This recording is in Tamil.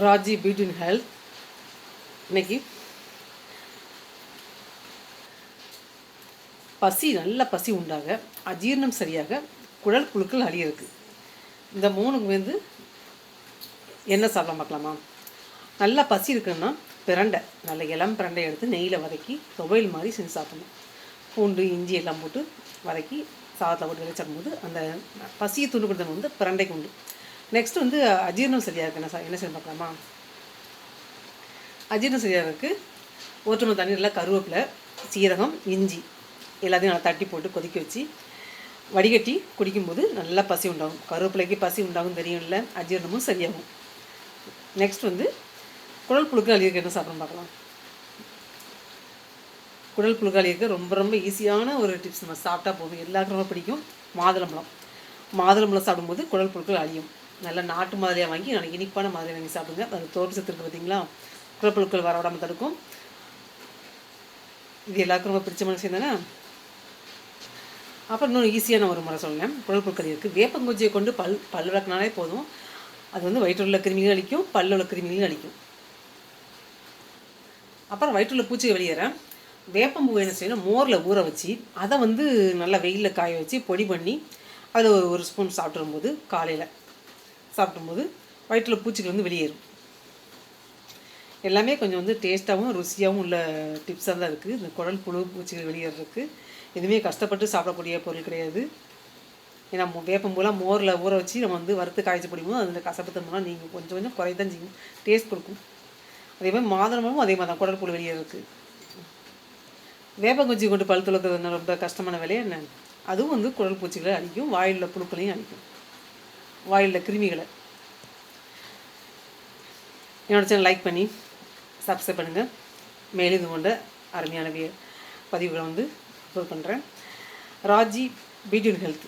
Raji beauty and health. இன்னைக்கு நல்ல பசி உண்டாக, அஜீரணம் சரியாக, குடல் புழுக்கள் அழியிருக்கு. இந்த மூணுக்கு என்ன சாப்பிட பார்க்கலாமா? நல்லா பசி இருக்குன்னா பிரண்டை, நல்ல இளம் பிரண்டை எடுத்து நெய்யில் வதக்கி துவையல் மாதிரி செஞ்சு சாப்பிடணும். பூண்டு இஞ்சி எல்லாம் போட்டு வதக்கி சாதத்தில் போட்டு வெளியே சாப்பிடும்போது அந்த பசியை துண்டு கொடுத்தது பிரண்டைக்கு உண்டு. நெக்ஸ்ட் அஜீரணம் சரியாக இருக்குது. என்ன செய்ய பார்க்கலாமா? அஜீரணம் சரியாக இருக்குது. ஒரு டம்ளர் தண்ணீரில் கருவேப்பிலை, சீரகம், இஞ்சி எல்லாத்தையும் நல்லா தட்டி போட்டு கொதிக்க வச்சு வடிகட்டி குடிக்கும்போது நல்லா பசி உண்டாகும். கருவேப்பிலைக்கு பசி உண்டாகும் தெரியும்ல, அஜீரணமும் சரியாகும். நெக்ஸ்ட் குடல் புழுக்கள் அழியிருக்க என்ன சாப்பிட்றோம் பார்க்கலாம். குடல் புழுக்கள் அழியிருக்க ரொம்ப ரொம்ப ஈஸியான ஒரு டிப்ஸ். நம்ம சாப்பிட்டா போதும், எல்லாருக்கும் ரொம்ப பிடிக்கும். மாதுளம்பழம் சாப்பிடும்போது குடல் புழுக்கள் அழியும். நல்லா நாட்டு மாதிரியாக வாங்கி நாளைக்கு இனிப்பான மாதிரியாக வாங்கி சாப்பிடுங்க. அது தோற்று சத்து இருக்குது பார்த்தீங்களா, குடல் புழுக்கள் வர விடாமல் தடுக்கும். இது எல்லாருக்கும் ரொம்ப பிடிச்சமான விஷயம் தானே. அப்புறம் இன்னொரு ஈஸியான ஒரு முறை சொல்லேன். குடல் புழுக்கள் இருக்குது. வேப்பங்குச்சியை கொண்டு பல் விளக்குனாலே போதும். அது வயிற்றில் உள்ள கிருமிகள் அழிக்கும், பல்ல உள்ள கிருமிகள் அழிக்கும். அப்புறம் வயிற்றுள்ள பூச்சியை வெளியேற வேப்பம்பூவை என்ன செய்யணும், மோரில் ஊற வச்சு அதை நல்லா வெயிலில் காய வச்சு பொடி பண்ணி அதில் ஒரு ஸ்பூன் சாப்பிடும்போது, காலையில் சாப்பிடும்போது வயிற்றுல பூச்சிகள் வெளியேறும். எல்லாமே கொஞ்சம் டேஸ்ட்டாகவும் ருசியாகவும் உள்ள டிப்ஸாக தான் இருக்குது. இந்த குடல் புழு பூச்சிகள் வெளியேறதுக்கு எதுவுமே கஷ்டப்பட்டு சாப்பிடக்கூடிய பொருள் கிடையாது. ஏன்னா வேப்பம்பூலாம் மோரில் ஊற வச்சு நம்ம வறுத்து காய்ச்சி பிடிக்கும்போது அதில் கசப்புத்தன்மைலாம் நீங்கள் கொஞ்சம் கொஞ்சம் குறைதான் செய்யும், டேஸ்ட் கொடுக்கும். அதே மாதிரி மாதுளம்பழமும் அதே மாதிரி தான் குடல் புழு வெளியேறதுக்கு. வேப்பங்குச்சி கொண்டு பல் துளக்குறது ரொம்ப கஷ்டமான வேலையை என்ன, அதுவும் குடல் பூச்சிகளை அழிக்கும், வாயில் புழுக்களையும் அழிக்கும், வாயில் கிருமிகளை. என்னோட சேனல் லைக் பண்ணி சப்ஸ்கிரைப் பண்ணுங்கள். மேலும் இது கொண்ட அருமையான பதிவுகளை அப்லோட் பண்ணுறேன். Raji beauty and health.